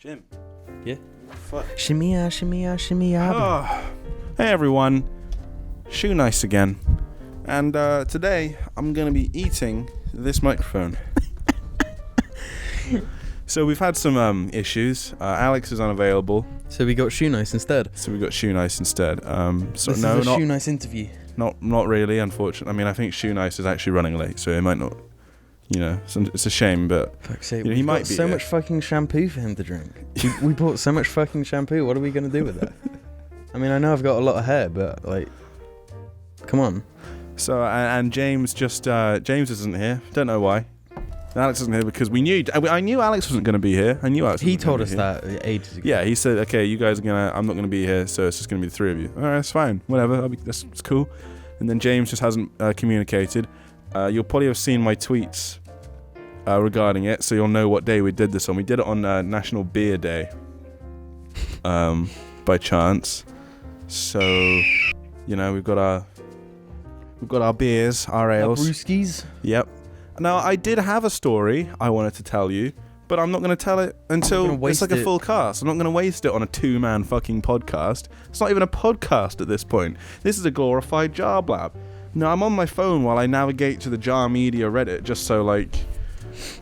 Jim. Yeah. Fuck. Shimmy ya, shimmy ya, shimmy ya. Oh. Hey everyone, Shoe Nice again. And today I'm going to be eating this microphone. So we've had some issues. Alex is unavailable. So we got Shoe Nice instead. So we got Shoe Nice instead. This is a Shoe Nice interview. Not really, unfortunately. I mean, I think Shoe Nice is actually running late, so it might not. You know, it's a shame, but fuck's sake, he might be. So much fucking shampoo for him to drink. we bought so much fucking shampoo. What are we gonna do with that? I mean, I know I've got a lot of hair, but like, come on. So and James James isn't here. Don't know why. Alex isn't here because I knew Alex wasn't going to be here. I knew Alex. He told us that ages ago. Yeah, he said, "Okay, you guys I'm not going to be here, so it's just going to be the three of you." All right, that's fine. Whatever. That's cool. And then James just hasn't communicated. You'll probably have seen my tweets regarding it, so you'll know what day we did this on. We did it on National Beer Day, by chance. So, you know, we've got our beers, our ales, our brewskis. Yep. Now, I did have a story I wanted to tell you, but I'm not going to tell it until it's like a full cast. I'm not going to waste it on a two-man fucking podcast. It's not even a podcast at this point. This is a glorified jar blab. No, I'm on my phone while I navigate to the Jar Media Reddit, just so, like,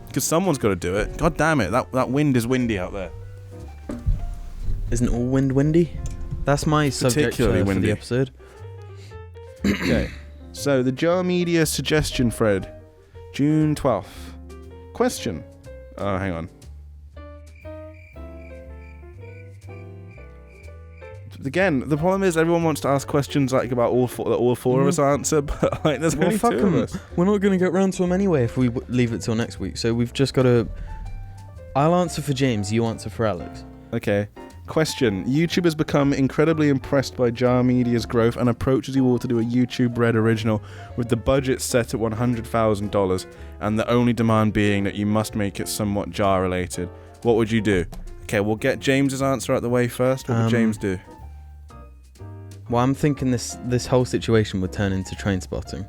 because someone's got to do it. God damn it, that wind is windy out there. Isn't all wind windy? That's my subject for the episode. Okay, so the Jar Media suggestion thread, June 12th. Question. Oh, hang on. Again, the problem is everyone wants to ask questions like about all four of us answer, but like there's only two of us. We're not going to get round to them anyway if we leave it till next week. So we've just got to. I'll answer for James. You answer for Alex. Okay. Question. YouTube has become incredibly impressed by Jar Media's growth and approaches you all to do a YouTube Red original with the budget set at $100,000 and the only demand being that you must make it somewhat Jar related. What would you do? Okay, we'll get James's answer out the way first. What would James do? Well, I'm thinking this whole situation would turn into train spotting.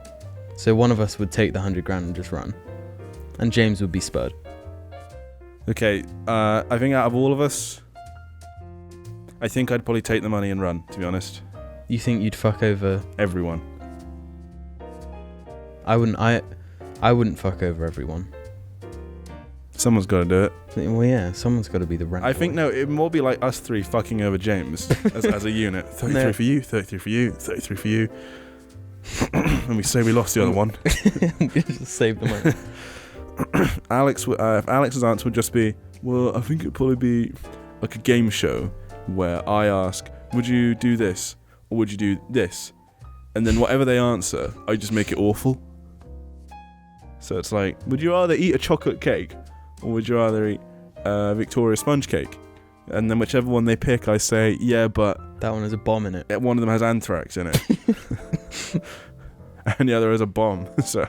So one of us would take the $100,000 and just run. And James would be spurred. Okay, I think out of all of us, I think I'd probably take the money and run, to be honest. You think you'd fuck over everyone? I wouldn't fuck over everyone. Someone's got to do it. Well, yeah, someone's got to be the rent I think, no, it'd more be like us three fucking over James as a unit. 33 for you, 33 for you, 33 for you. And we say we lost the other one. Just save the money. Alex's answer would just be, well, I think it'd probably be like a game show where I ask, would you do this? Or would you do this? And then whatever they answer, I just make it awful. So it's like, would you rather eat a chocolate cake? Or would you rather eat Victoria sponge cake? And then whichever one they pick, I say, yeah, but that one has a bomb in it. One of them has anthrax in it. And the other has a bomb. So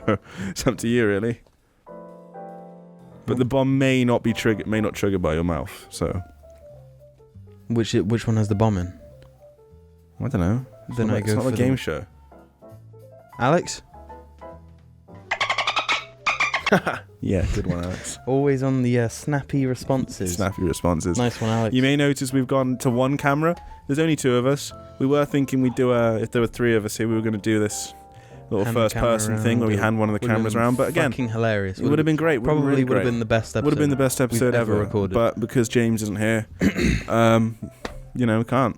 it's up to you, really. But the bomb may not trigger by your mouth. So which one has the bomb in? I don't know. It's not a game show. Alex? Yeah, good one, Alex. Always on the snappy responses. Snappy responses. Nice one, Alex. You may notice we've gone to one camera. There's only two of us. We were thinking we'd do if there were three of us here, we were going to do this little first-person thing where we hand one of the cameras around. But again, fucking hilarious. It would have been great. Probably would have been the best episode. Would have been the best episode ever recorded. But because James isn't here, you know, we can't.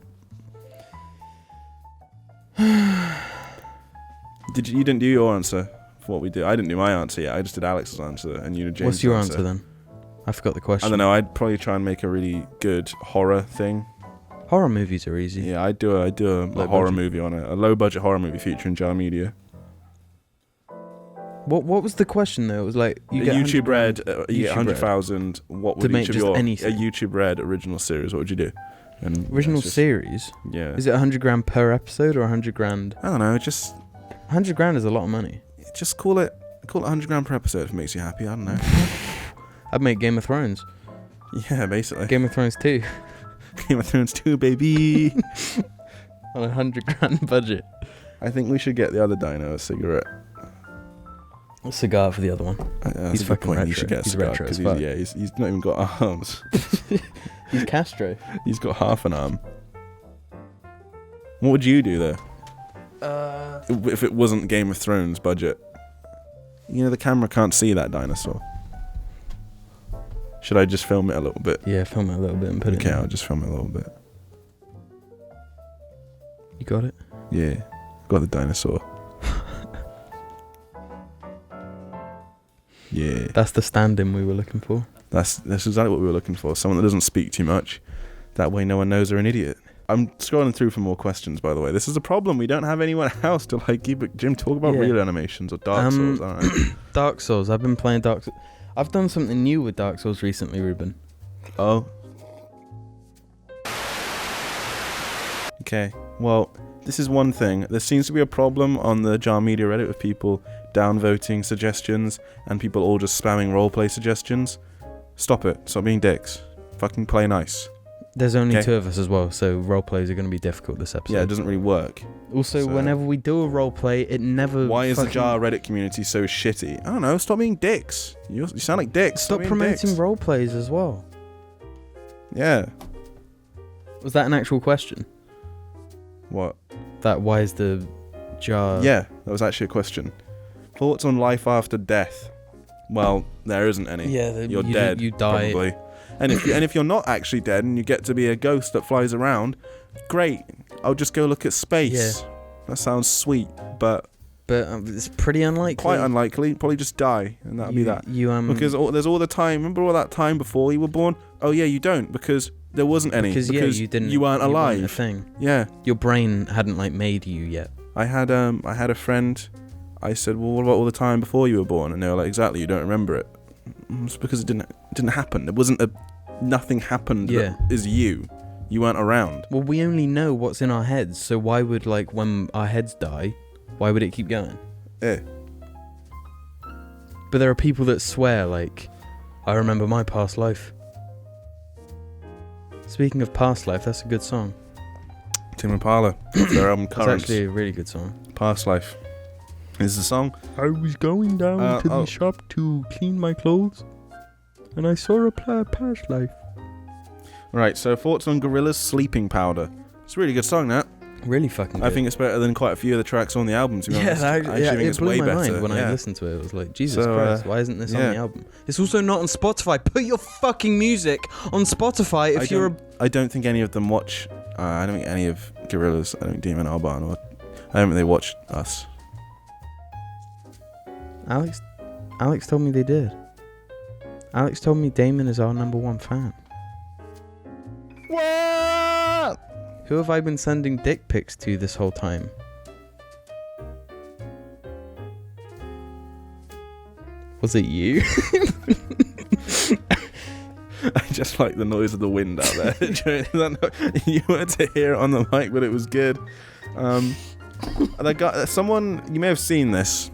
You didn't do your answer for what we do. I didn't do my answer yet. I just did Alex's answer, and you did James' What's your answer then? I forgot the question. I don't know. I'd probably try and make a really good horror thing. Horror movies are easy. Yeah, I'd do a horror movie on it. A low-budget horror movie featuring Jar Media. What was the question though? It was like you get YouTube Red, you get 100,000. What would each of your anything. A YouTube Red original series? What would you do? And original series? Yeah. Is it $100,000 per episode or $100,000? I don't know. Just $100,000 is a lot of money. Just call it $100,000 per episode if it makes you happy. I don't know. I'd make Game of Thrones. Yeah, basically. Game of Thrones 2. Game of Thrones 2, baby. On a $100,000 budget. I think we should get the other dino a cigarette. A cigar for the other one. He's fucking retro. He should get a cigar because he's not even got arms. He's Castro. He's got half an arm. What would you do there? If it wasn't Game of Thrones budget. You know, the camera can't see that dinosaur. Should I just film it a little bit? Yeah, film it a little bit and put it in. Okay, I'll just film it a little bit. You got it? Yeah, got the dinosaur. Yeah. That's the stand-in we were looking for. That's exactly what we were looking for. Someone that doesn't speak too much. That way no one knows they're an idiot. I'm scrolling through for more questions, by the way. This is a problem. We don't have anyone else to keep it. Jim, talk about real animations or Dark Souls. I don't know. Dark Souls. I've been playing Dark Souls. I've done something new with Dark Souls recently, Ruben. Oh. Okay. Well, this is one thing. There seems to be a problem on the Jar Media Reddit with people downvoting suggestions and people all just spamming roleplay suggestions. Stop it. Stop being dicks. Fucking play nice. There's only 2 of us as well, so roleplays are going to be difficult this episode. Yeah, it doesn't really work. Also, whenever we do a roleplay, it never... Why is the Jar Reddit community so shitty? I don't know. Stop being dicks. You sound like dicks. Stop promoting roleplays as well. Yeah. Was that an actual question? What? That why is the Jar... Yeah, that was actually a question. Thoughts on life after death? Well, there isn't any. Yeah, you're dead. You die. Probably. And if you're not actually dead and you get to be a ghost that flies around, great. I'll just go look at space. Yeah. That sounds sweet, but it's pretty unlikely. Quite unlikely. Probably just die, and that'll be that. Because there's all the time. Remember all that time before you were born? Oh yeah, you don't because there wasn't any. Because you didn't. You weren't alive. You weren't a thing. Yeah. Your brain hadn't made you yet. I had a friend. I said, well, what about all the time before you were born? And they were like, exactly. You don't remember it. It's because it didn't happen. It wasn't nothing happened that is you. You weren't around. Well, we only know what's in our heads, so why would when our heads die, why would it keep going? Yeah. But there are people that swear I remember my past life. Speaking of past life, that's a good song. Tame Impala, their album Currents. It's actually a really good song. Past life. This is the song. I was going down to the shop to clean my clothes, and I saw a past life. Right, so thoughts on Gorilla's Sleeping Powder. It's a really good song, that. Really fucking good. I think it's better than quite a few of the tracks on the album, to be honest. I think it's blew way my better. mind when I listened to it. It was like, Jesus Christ, why isn't this on the album? It's also not on Spotify. Put your fucking music on Spotify if you're I don't think any of them watch... I don't think any of Gorilla's... I don't think Demon Albarn or... I don't think they watch us. Alex told me they did. Alex told me Damon is our #1 fan. What? Who have I been sending dick pics to this whole time? Was it you? I just like the noise of the wind out there. You wanted to hear it on the mic, but it was good. Someone, you may have seen this.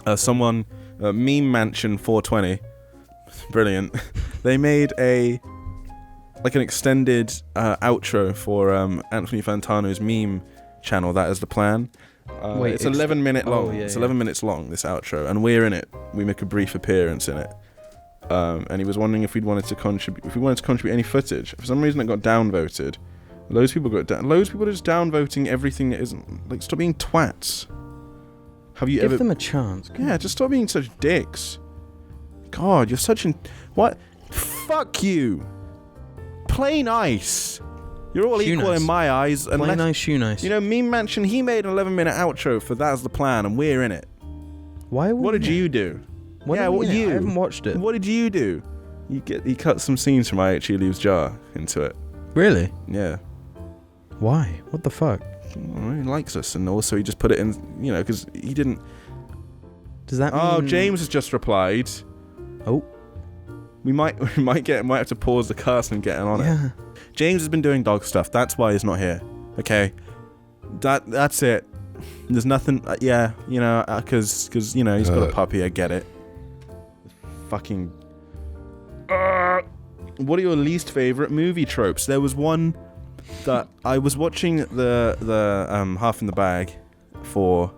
Meme Mansion 420. Brilliant. They made an extended outro for Anthony Fantano's meme channel. That is the plan. It's 11 minutes long. It's 11 minutes long, this outro, and we're in it. We make a brief appearance in it. And he was wondering if we wanted to contribute any footage. For some reason, it got downvoted. Loads of people are just downvoting everything that isn't. Stop being twats. Have you Give them a chance. Yeah, just stop being such dicks. God, you're such what? Fuck you. Play nice. You're all equal in my eyes. Play nice, shoe nice. You know, Meme Mansion, he made an 11-minute outro for That's the Plan, and we're in it. What did you do? What you? I haven't watched it. What did you do? He cut some scenes from I Actually Leaves Jar into it. Really? Yeah. Why? What the fuck? Well, he likes us, and also he just put it in, because he didn't... Does that mean... Oh, James has just replied. Oh. We might have to pause the cast and get on it. James has been doing dog stuff. That's why he's not here. Okay. That's it. There's nothing... because he's got a puppy. I get it. Fucking... What are your least favorite movie tropes? There was one that I was watching the Half in the Bag for...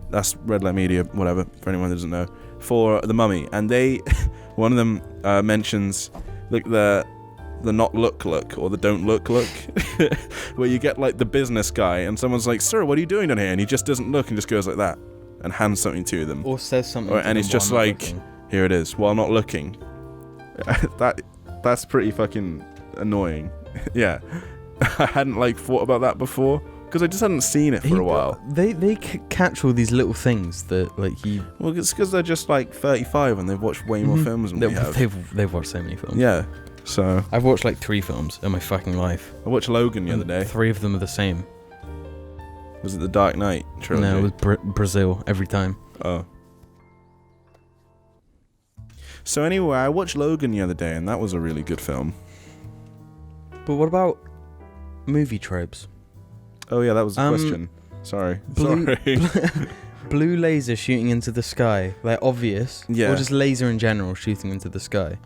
That's Red Light Media, whatever, for anyone that doesn't know. For The Mummy. And one of them mentions... Look, the not look or the don't look where you get like the business guy and someone's like, sir, what are you doing down here? And he just doesn't look and just goes like that and hands something to them. Or says something and he's just like, here it is, while not looking. That's pretty fucking annoying. Yeah. I hadn't like thought about that before because I just hadn't seen it for a while. They catch all these little things that like you. Well, it's because they're just like 35 and they've watched way more films than we have. They've watched so many films. Yeah. So I've watched like 3 films in my fucking life. I watched Logan the other day. 3 of them are the same. Was it the Dark Knight trilogy? No, it was Brazil every time. Oh. So anyway, I watched Logan the other day, and that was a really good film. But what about movie tropes? Oh yeah, that was the question. Sorry. Blue laser shooting into the sky, like obvious. Yeah. Or just laser in general shooting into the sky.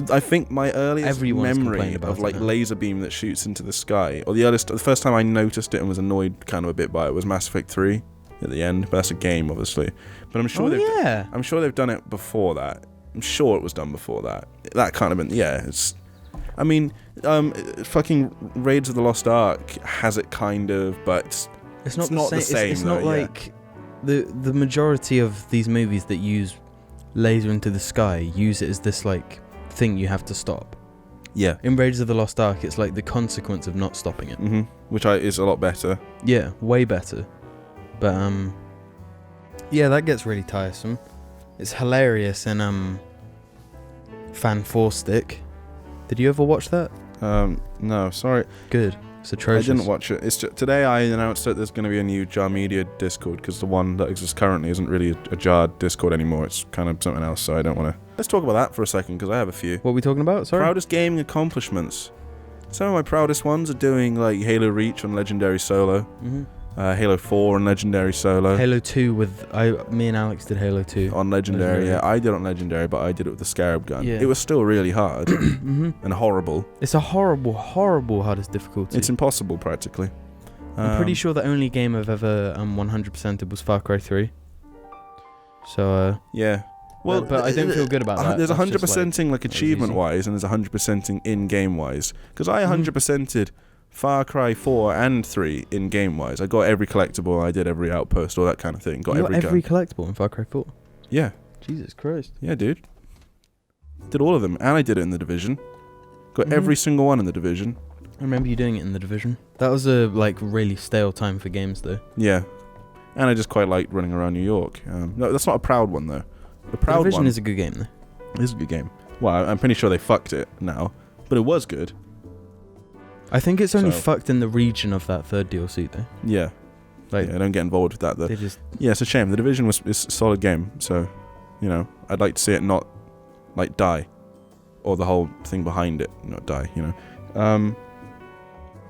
I think my earliest memory of like laser beam that shoots into the sky, or the first time I noticed it and was annoyed kind of a bit by it, was Mass Effect 3 at the end. But that's a game, obviously. But I'm sure I'm sure they've done it before that. I'm sure it was done before that. That kind of it's. I mean, fucking Raids of the Lost Ark has it kind of, but it's not the same. It's not like the majority of these movies that use laser into the sky use it as this like thing you have to stop. Yeah. In Raiders of the Lost Ark, it's like the consequence of not stopping it. Mm-hmm. Which is a lot better. Yeah, way better. But yeah, that gets really tiresome. It's hilarious in Fan 4 Stick. Did you ever watch that? No, sorry. Good. It's atrocious. I didn't watch it. Today I announced that there's going to be a new Jar Media Discord because the one that exists currently isn't really a Jar Discord anymore. It's kind of something else, so I don't want to... Let's talk about that for a second because I have a few. What are we talking about? Sorry? Proudest gaming accomplishments. Some of my proudest ones are doing like Halo Reach on Legendary Solo. Mm-hmm. Halo 4 on Legendary Solo. Halo 2 me and Alex did Halo 2. On Legendary, yeah. I did it on Legendary, but I did it with the Scarab gun. Yeah. It was still really hard and horrible. It's a horrible, horrible hardest difficulty. It's impossible, practically. I'm pretty sure the only game I've ever 100%ed was Far Cry 3. So, yeah. Well, but I don't feel good about that. There's 100%ing like achievement-wise, and there's 100%ing in-game-wise. Because I 100%ed Far Cry 4 and 3 in game-wise. I got every collectible, I did every outpost, all that kind of thing. Got every collectible in Far Cry 4? Yeah. Jesus Christ. Yeah, dude. Did all of them, and I did it in The Division. Got every single one in The Division. I remember you doing it in The Division. That was a really stale time for games, though. Yeah. And I just quite liked running around New York. No, that's not a proud one, though. The proud The Division one is a good game, though. It is a good game. Well, I'm pretty sure they fucked it now, but it was good. I think it's only fucked in the region of that third DLC, though. Yeah. Like, yeah, don't get involved with that, though. Yeah, it's a shame. The Division is a solid game, so, I'd like to see it not, die. Or the whole thing behind it not die,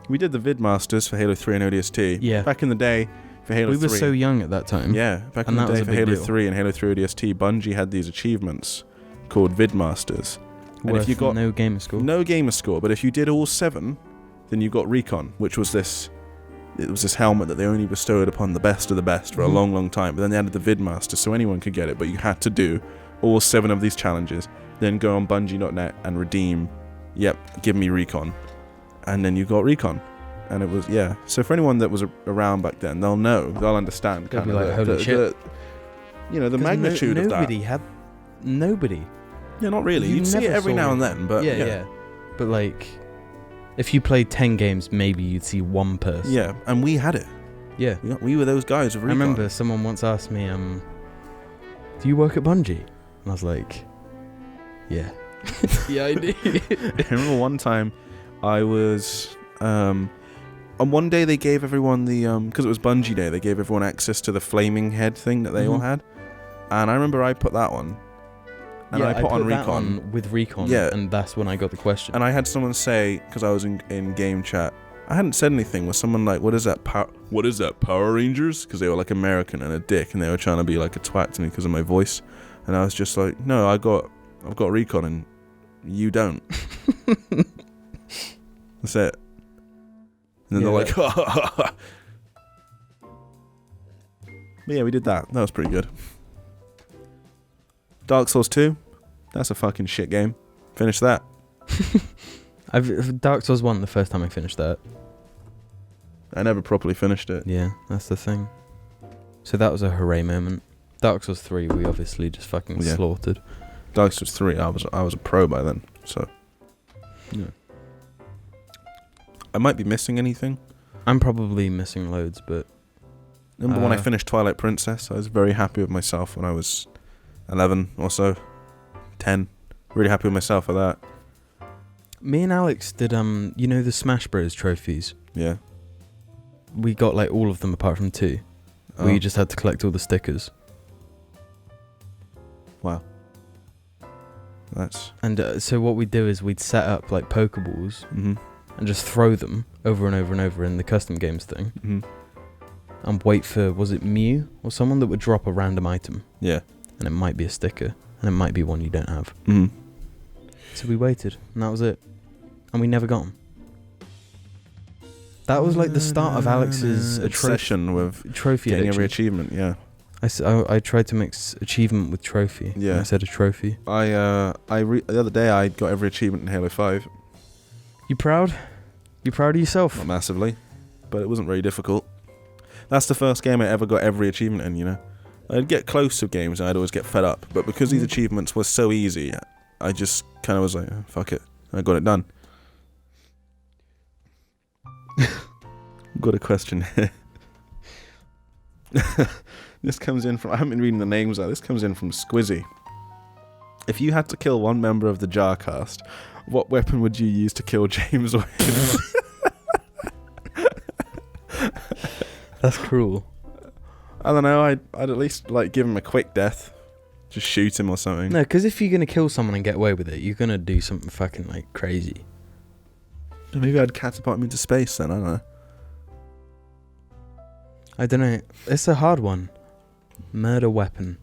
We did the Vidmasters for Halo 3 and ODST. Yeah. Back in the day, for Halo 3. We were so young at that time. Yeah, back in the day for Halo 3 and Halo 3 ODST, Bungie had these achievements called Vidmasters. And if you got no gamer score. No gamer score, but if you did all 7, then you got Recon, which was this helmet that they only bestowed upon the best of the best for a long, long time. But then they added the Vidmaster, so anyone could get it, but you had to do all 7 of these challenges, then go on Bungie.net and redeem, give me Recon. And then you got Recon. And it was, So for anyone that was around back then, they'll understand. They'll be like, holy shit. The magnitude of that. Nobody. Yeah, not really. You'd see it every now and then, but yeah. But if you played 10 games, maybe you'd see one person. Yeah, and we had it. Yeah. We were those guys with Recon. I remember someone once asked me, do you work at Bungie? And I was like, yeah. Yeah, I do. I remember one time I was... on one day they gave everyone the... because it was Bungie Day, they gave everyone access to the flaming head thing that they all had. And I remember I put that on. And I put on Recon. That on with Recon, and that's when I got the question. And I had someone say, because I was in game chat, I hadn't said anything, was someone like, what is that, Power Rangers? Because they were like American and a dick, and they were trying to be like a twat to me because of my voice. And I was just like, no, I've got Recon and you don't. That's it. And then they're like, but yeah, we did that. That was pretty good. Dark Souls 2, that's a fucking shit game. Finish that. Dark Souls 1, the first time I finished that. I never properly finished it. Yeah, that's the thing. So that was a hooray moment. Dark Souls 3, we obviously just fucking slaughtered. Dark Souls 3, I was a pro by then, so yeah. I might be missing anything. I'm probably missing loads, but remember when I finished Twilight Princess? I was very happy with myself when I was 11 or so, 10. Really happy with myself for that. Me and Alex did you know the Smash Bros trophies? Yeah. We got like all of them apart from 2. Oh. We just had to collect all the stickers. Wow. That's... And so what we'd do is we'd set up like Pokeballs Mm-hmm. and just throw them over and over and over in the custom games thing. Mm-hmm. And wait for, was it Mew or someone that would drop a random item? Yeah. And it might be a sticker, and it might be one you don't have. Mm-hmm. So we waited, and that was it. And we never got them. That was like the start of Alex's obsession with trophy getting addiction. every achievement, yeah. I tried to mix achievement with trophy. Yeah. I said a trophy. The other day I got every achievement in Halo 5. You proud? You proud of yourself? Not massively, but it wasn't very difficult. That's the first game I ever got every achievement in, you know. I'd get close to games and I'd always get fed up, but because these achievements were so easy, I just kind of was like, oh, fuck it, I got it done. Got a question here. This comes in from, I haven't been reading the names out, this comes in from Squizzy. If you had to kill one member of the JARCAST, what weapon would you use to kill James with? That's cruel. I don't know, I'd at least like give him a quick death. Just shoot him or something. No, because if you're going to kill someone and get away with it, you're going to do something fucking like crazy. Maybe I'd catapult him into space then, I don't know. I don't know. It's a hard one. Murder weapon.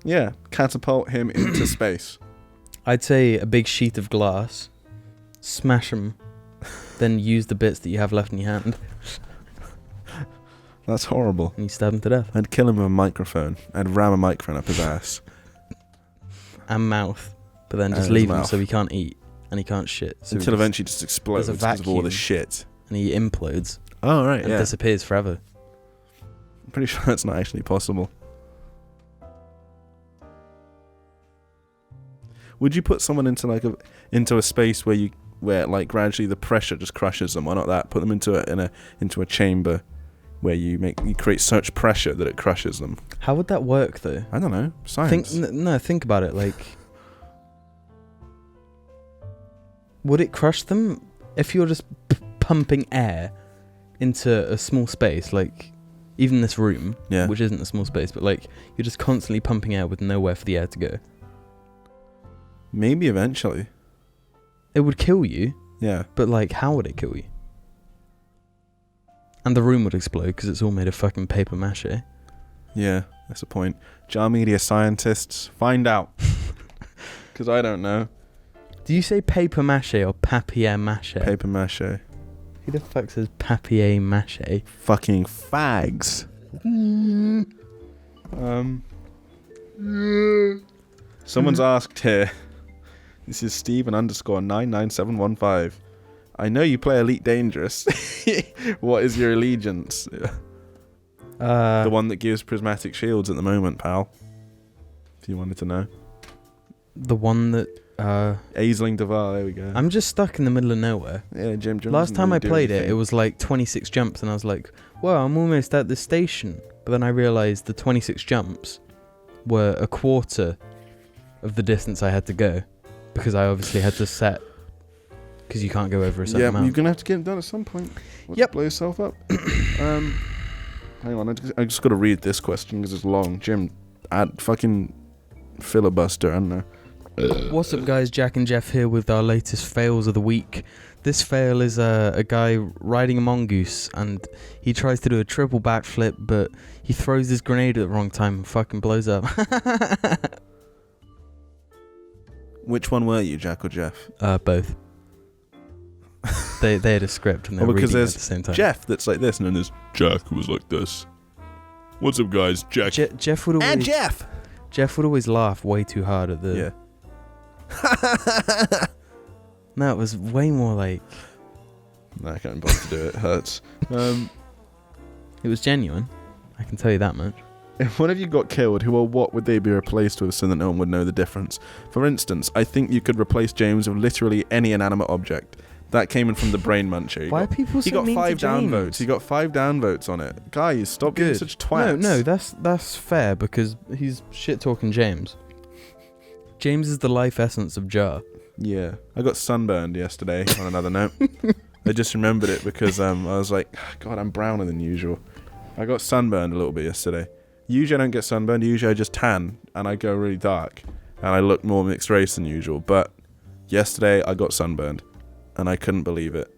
Yeah, catapult him into space. I'd say a big sheet of glass. Smash him. Then use the bits that you have left in your hand. That's horrible. And you stab him to death. I'd kill him with a microphone. I'd ram a microphone up his ass. And mouth. But then just And leave his him mouth. so he can't eat. And he can't shit. So Until eventually just explodes there's a because of all the vacuum. shit. And he implodes. Oh, right, And yeah. disappears forever. I'm pretty sure that's not actually possible. Would you put someone into a space where like gradually the pressure just crushes them? Why not that? Put them into a chamber where you create such pressure that it crushes them. How would that work though? I don't know. Science. Think about it. Like, would it crush them if you're just pumping air into a small space? Like, even this room, Yeah. which isn't a small space, but like you're just constantly pumping air with nowhere for the air to go. Maybe eventually. It would kill you, Yeah. but like, how would it kill you? And the room would explode because it's all made of fucking paper mache. Yeah, that's the point. Jar media scientists, find out. Because I don't know. Do you say paper mache or papier mache? Paper mache. Who the fuck says papier mache? Fucking fags. Someone's asked here. This is Steven _99715. I know you play Elite Dangerous. What is your allegiance? The one that gives prismatic shields at the moment, pal. If you wanted to know. The one that... Aisling Devar, there we go. I'm just stuck in the middle of nowhere. Yeah, Jim Jones. Last time I played it was like 26 jumps, and I was like, well, I'm almost at the station. But then I realised the 26 jumps were a quarter of the distance I had to go. Because I obviously had to set... Because you can't go over a certain Yeah, amount. you're going to have to get it done at some point. Yep. Blow yourself up. Hang on, I just got to read this question because it's long. Jim, add fucking filibuster, I don't know. What's up, guys? Jack and Jeff here with our latest fails of the week. This fail is a guy riding a mongoose, and he tries to do a triple backflip, but he throws his grenade at the wrong time and fucking blows up. Which one were you, Jack or Jeff? Both. They had a script and they were because reading it there's at the same time. Jeff that's like this, and then there's Jack who was like this. What's up, guys? Jack. Jeff would always... And Jeff! Jeff would always laugh way too hard at the... Yeah. No, it was way more like... No, I can't bother to do it. It hurts. It was genuine. I can tell you that much. If one of you got killed, who or what would they be replaced with so that no one would know the difference? For instance, I think you could replace James with literally any inanimate object. That came in from the Brain Muncher. Why are people so mean to He got 5 James? downvotes. He got 5 downvotes on it. Guys, stop being such twats. No, that's fair because he's shit-talking James. James is the life essence of Jar. Yeah. I got sunburned yesterday, on another note. I just remembered it because I was like, God, I'm browner than usual. I got sunburned a little bit yesterday. Usually I don't get sunburned. Usually I just tan and I go really dark. And I look more mixed race than usual. But yesterday I got sunburned. And I couldn't believe it.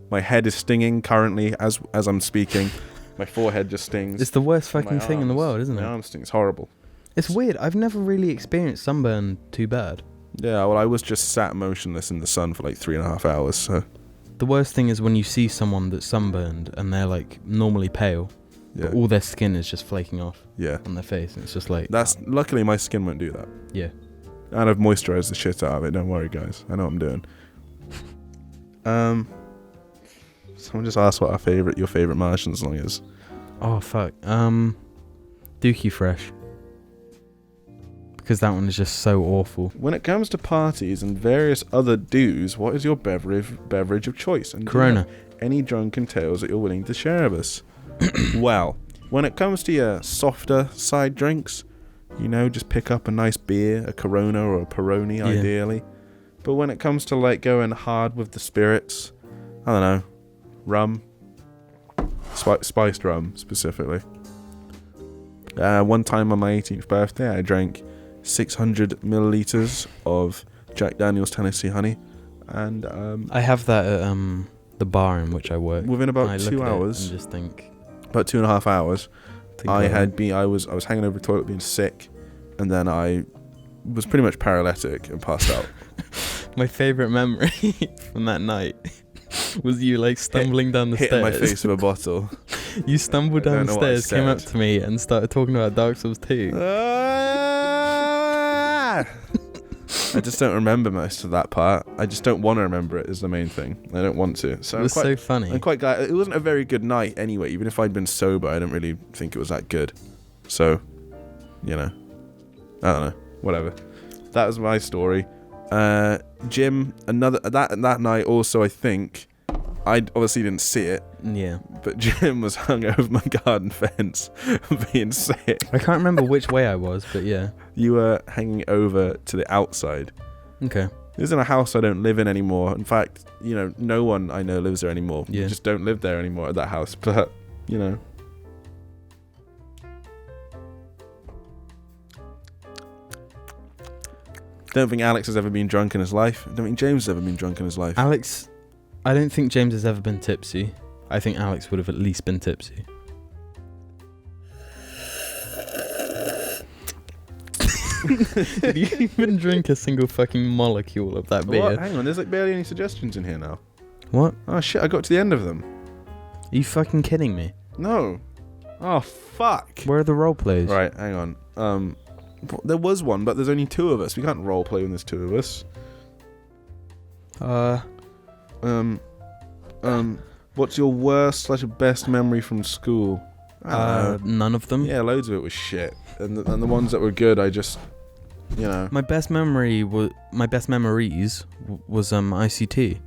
My head is stinging currently as I'm speaking. My forehead just stings. It's the worst fucking thing in the world, isn't it? My arm stings. Horrible. It's weird. I've never really experienced sunburn too bad. Yeah, well, I was just sat motionless in the sun for like 3.5 hours, so... The worst thing is when you see someone that's sunburned and they're like normally pale. Yeah. But all their skin is just flaking off on their face. And it's just like... Luckily, my skin won't do that. Yeah. And I've moisturised the shit out of it. Don't worry, guys. I know what I'm doing. Someone just asked what your favourite Martian song is. Oh, fuck. Dookie Fresh. Because that one is just so awful. When it comes to parties and various other do's, what is your beverage of choice? And Corona. do you have any drunken tales that you're willing to share with us? Well, when it comes to your softer side drinks, just pick up a nice beer, a Corona or a Peroni, ideally. But when it comes to like going hard with the spirits, I don't know, rum, spiced rum specifically. One time on my 18th birthday, I drank 600 milliliters of Jack Daniel's Tennessee Honey, and I have that at the bar in which I work. Within about 2 hours, and just think, about 2.5 hours, I was hanging over the toilet being sick, and then I was pretty much paralytic and passed out. My favourite memory from that night was you like stumbling down the stairs. Hitting my face with a bottle. You stumbled down the stairs, came up to me and started talking about Dark Souls 2. I just don't remember most of that part. I just don't want to remember it is the main thing. I don't want to. So it was so funny. I'm quite glad. It wasn't a very good night anyway. Even if I'd been sober, I didn't really think it was that good. So, I don't know. Whatever. That was my story. Jim, that night also, I think, I obviously didn't see it. Yeah. But Jim was hung over my garden fence being sick. I can't remember which way I was, but yeah. You were hanging over to the outside. Okay. This isn't a house I don't live in anymore. In fact, no one I know lives there anymore. Yeah. You just don't live there anymore at that house. But, Don't think Alex has ever been drunk in his life. Don't think James has ever been drunk in his life. I don't think James has ever been tipsy. I think Alex would have at least been tipsy. Did you even drink a single fucking molecule of that beer? What? Hang on, there's like barely any suggestions in here now. What? Oh shit, I got to the end of them. Are you fucking kidding me? No. Oh fuck. Where are the role plays? Right, hang on. There was one, but there's only 2 of us. We can't role play when there's 2 of us. What's your worst / best memory from school? None of them. Yeah, loads of it was shit, and the ones that were good, I just, My best memories was ICT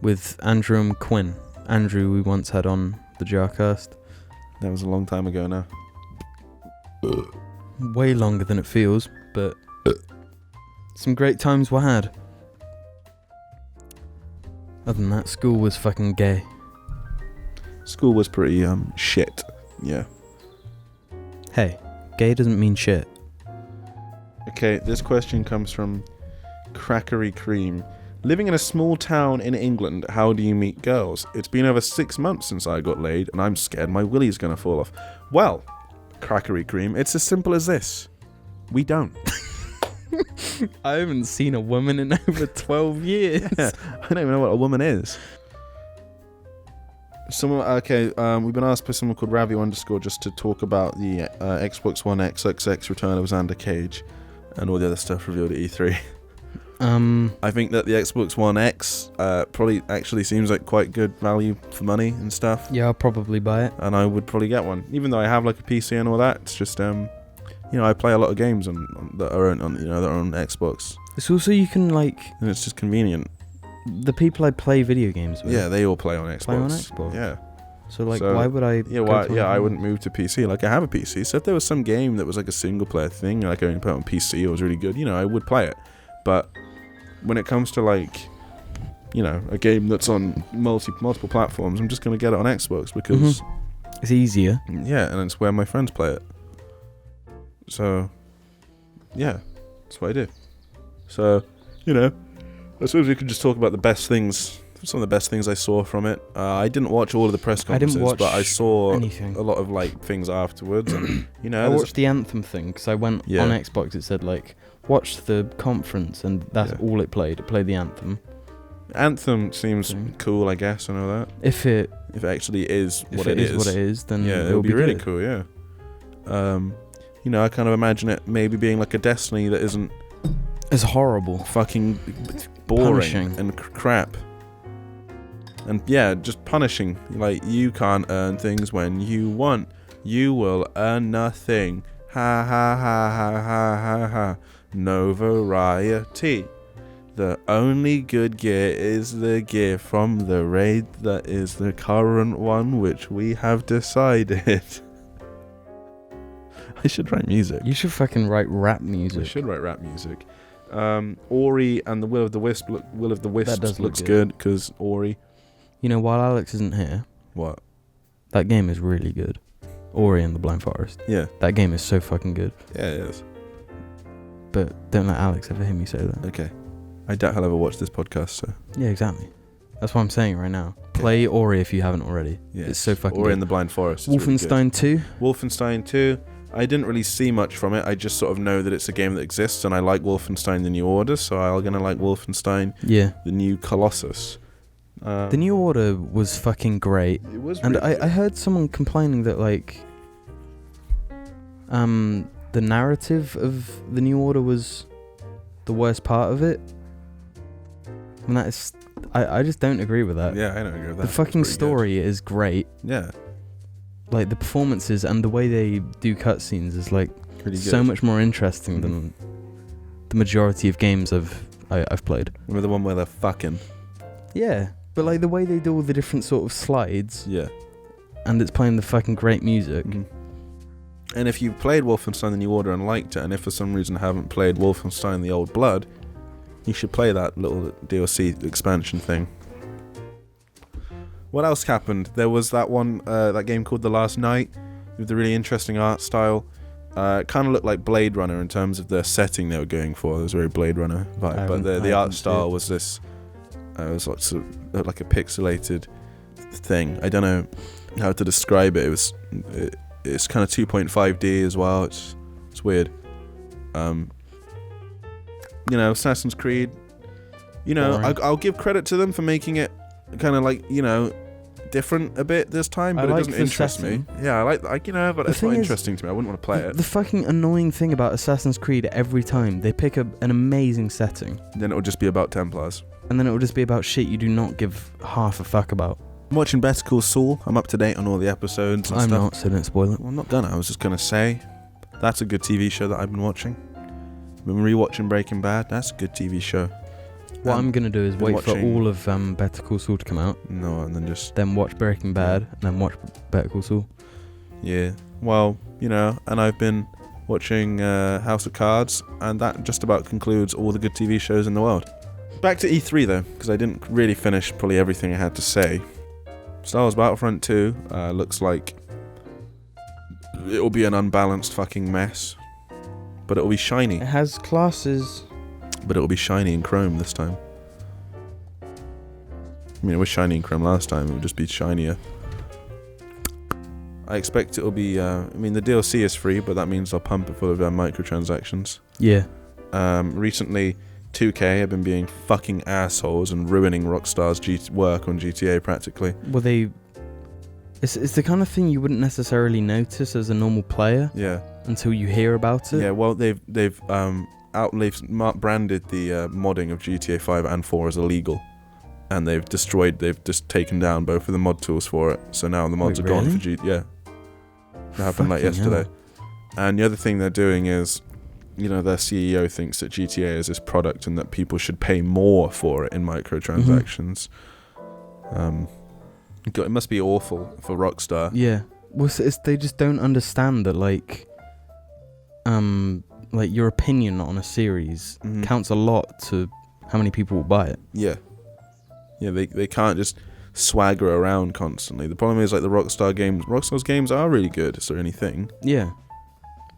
with Andrew and Quinn. Andrew we once had on the JARCAST. That was a long time ago now. Way longer than it feels, but some great times were had. Other than that, school was fucking gay. School was pretty shit. Yeah. Hey, gay doesn't mean shit. Okay, this question comes from Crackery Cream. Living in a small town in England, how do you meet girls? It's been over 6 months since I got laid, and I'm scared my willy's gonna fall off. Well, Crackery Cream, it's as simple as this. We don't. I haven't seen a woman in over 12 years. Yeah, I don't even know what a woman is. We've been asked by someone called Ravi_ just to talk about the Xbox One XXX return of Xander Cage and all the other stuff revealed at E3. I think that the Xbox One X probably actually seems like quite good value for money and stuff. Yeah, I'll probably buy it. And I would probably get one, even though I have like a PC and all that. It's just I play a lot of games that are on Xbox. It's also you can like, and it's just convenient. the people I play video games with. Yeah, they all play on Xbox. Play on Xbox. Yeah. So why would I? I wouldn't move to PC. Like I have a PC, so if there was some game that was like a single player thing, like I only play it on PC, it was really good. I would play it. But when it comes to like, a game that's on multiple platforms, I'm just gonna get it on Xbox because it's easier. Yeah, and it's where my friends play it. So, yeah, that's what I do. So, I suppose we could just talk about some of the best things I saw from it. I didn't watch all of the press conferences, but I saw anything. a lot of like things afterwards. And, I watched the Anthem thing because I went on Xbox. It said like, watch the conference, and that's all it played. It played the Anthem. Anthem seems cool, I guess. I know that. If it actually is what it is, then it'll be really cool. Yeah. I kind of imagine it maybe being like a Destiny that isn't as horrible, fucking boring, punishing, and crap. And just punishing. Like, you can't earn things when you want. You will earn nothing. Ha ha ha ha ha ha ha. No variety. The only good gear is the gear from the raid that is the current one, which we have decided. I should write music. You should fucking write rap music. I should write rap music. Ori and the Will of the Wisp looks good because Ori. While Alex isn't here, what? That game is really good. Ori and the Blind Forest. Yeah. That game is so fucking good. Yeah, it is. But don't let Alex ever hear me say that. Okay. I doubt he'll ever watch this podcast, so. Yeah, exactly. That's what I'm saying right now. Play Ori if you haven't already. Yeah. It's so fucking Ori good. and the Blind Forest. Wolfenstein 2. Wolfenstein 2. I didn't really see much from it. I just sort of know that it's a game that exists, and I like Wolfenstein The New Order, so I'm going to like Wolfenstein The New Colossus. The New Order was fucking great. It was and really I heard someone complaining that like the narrative of The New Order was the worst part of it. And that is, I just don't agree with that. Yeah, I don't agree with that. The fucking story is great. Yeah. Like the performances and the way they do cutscenes is like so much more interesting than the majority of games I've played. Remember the one where they're fucking? Yeah, but like the way they do all the different sort of slides. Yeah. And it's playing the fucking great music. Mm-hmm. And if you played Wolfenstein The New Order and liked it, and if for some reason haven't played Wolfenstein The Old Blood, you should play that little DLC expansion thing. What else happened? There was that one, that game called The Last Night, with the really interesting art style. It kind of looked like Blade Runner in terms of the setting they were going for. It was very Blade Runner vibe, but the art style was this. It was like, sort of like a pixelated thing. I don't know how to describe it. It's kind of 2.5D as well. It's weird. Assassin's Creed. I'll give credit to them for making it kind of like different a bit this time, but it doesn't interest me. Yeah, I like but it's not interesting to me. I wouldn't want to play it. The fucking annoying thing about Assassin's Creed, every time they pick an amazing setting, then it will just be about Templars, and then it will just be about shit you do not give half a fuck about. I'm watching Better Call Saul. I'm up to date on all the episodes and I'm stuff. not, so don't spoil it. Well, I'm not gonna. I was just gonna say that's a good TV show that I've been watching. Been rewatching Breaking Bad. That's a good TV show. What I'm going to do is wait for all of Better Call Saul to come out. No, and then watch Breaking Bad, and then watch Better Call Saul. Yeah. Well, and I've been watching House of Cards, and that just about concludes all the good TV shows in the world. Back to E3, though, because I didn't really finish probably everything I had to say. Star Wars Battlefront 2 looks like it'll be an unbalanced fucking mess. But it'll be shiny. It has classes. But it'll be shiny in Chrome this time. I mean, it was shiny in Chrome last time. It will just be shinier. I expect it'll be... the DLC is free, but that means they'll pump it full of microtransactions. Yeah. Recently, 2K have been being fucking assholes and ruining Rockstar's work on GTA practically. Well, It's the kind of thing you wouldn't necessarily notice as a normal player. Yeah. Until you hear about it. Yeah, well, they've branded the modding of GTA 5 and 4 as illegal, and they've just taken down both of the mod tools for it. So now the mods are gone for GTA. Yeah, it happened like yesterday. And the other thing they're doing is, their CEO thinks that GTA is this product and that people should pay more for it in microtransactions. It must be awful for Rockstar. Yeah. Well, they just don't understand that, like your opinion on a series counts a lot to how many people will buy it. Yeah. Yeah, they can't just swagger around constantly. The problem is, like, Rockstar's games are really good. Is there anything? Yeah.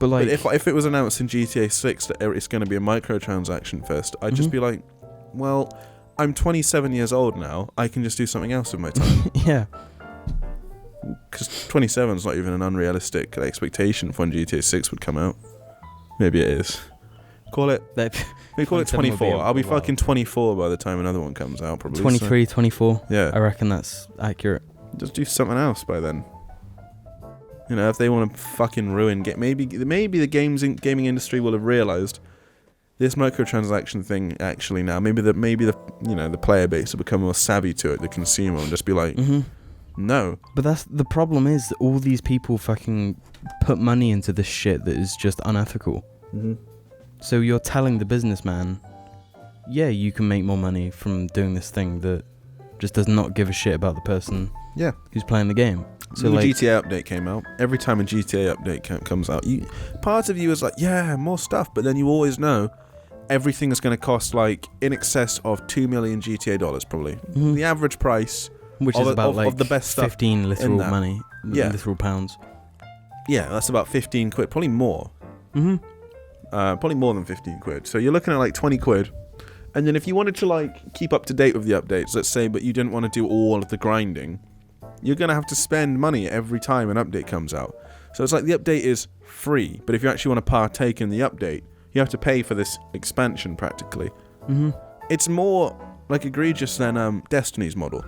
But if it was announced in GTA 6 that it's going to be a microtransaction fest, I'd just be like, well, I'm 27 years old now. I can just do something else with my time. Yeah. Because 27 is not even an unrealistic expectation for when GTA 6 would come out. Maybe it is. Call it 24. I'll be fucking 24 by the time another one comes out, probably. 23, 24. Yeah. I reckon that's accurate. Just do something else by then. If they want to fucking ruin maybe the gaming industry will have realized this microtransaction thing actually now. Maybe the player base will become more savvy to it, the consumer, and just be like, no. But that's the problem, is that all these people fucking put money into this shit that is just unethical. So you're telling the businessman, yeah, you can make more money from doing this thing that just does not give a shit about the person who's playing the game. So the GTA update came out. Every time a GTA update comes out, part of you is like, yeah, more stuff, but then you always know everything is going to cost like in excess of $2 million GTA dollars, probably. The average price, which is about of the best stuff, 15 literal money, literal pounds. Yeah, that's about 15 quid, probably more. Probably more than 15 quid. So you're looking at like 20 quid. And then if you wanted to like keep up to date with the updates, let's say, but you didn't want to do all of the grinding, you're going to have to spend money every time an update comes out. So it's like the update is free, but if you actually want to partake in the update, you have to pay for this expansion practically. It's more like egregious than Destiny's model,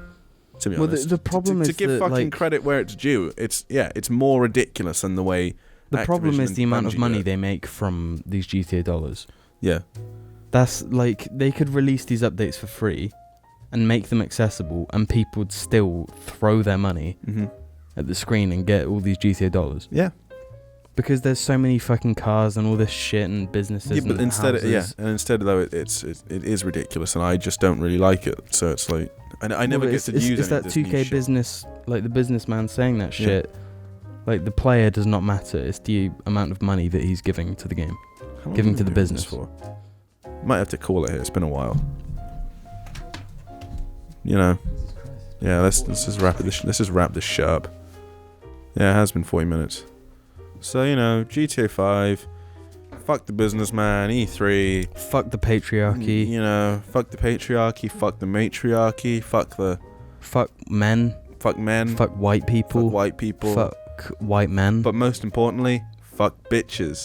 to be honest. The problem is to give fucking credit where it's due. It's more ridiculous than the way. The problem is the amount of money they make from these GTA dollars. Yeah. That's like, they could release these updates for free and make them accessible, and people would still throw their money at the screen and get all these GTA dollars. Yeah. Because there's so many fucking cars and all this shit and businesses. Yeah, but and instead though it is ridiculous, and I just don't really like it. So it's like I never get to use. It's that 2K business, like the businessman saying that shit. Like, the player does not matter. It's the amount of money that he's giving to the game, giving to the business. For? Might have to call it here. It's been a while. Yeah. Let's just wrap it. Let's just wrap this shit up. Yeah, it has been 40 minutes. So, GTA 5, fuck the businessman, E3. Fuck the patriarchy. Fuck the patriarchy, fuck the matriarchy, fuck men. Fuck men. Fuck white people. Fuck white people. Fuck white men. But most importantly, fuck bitches.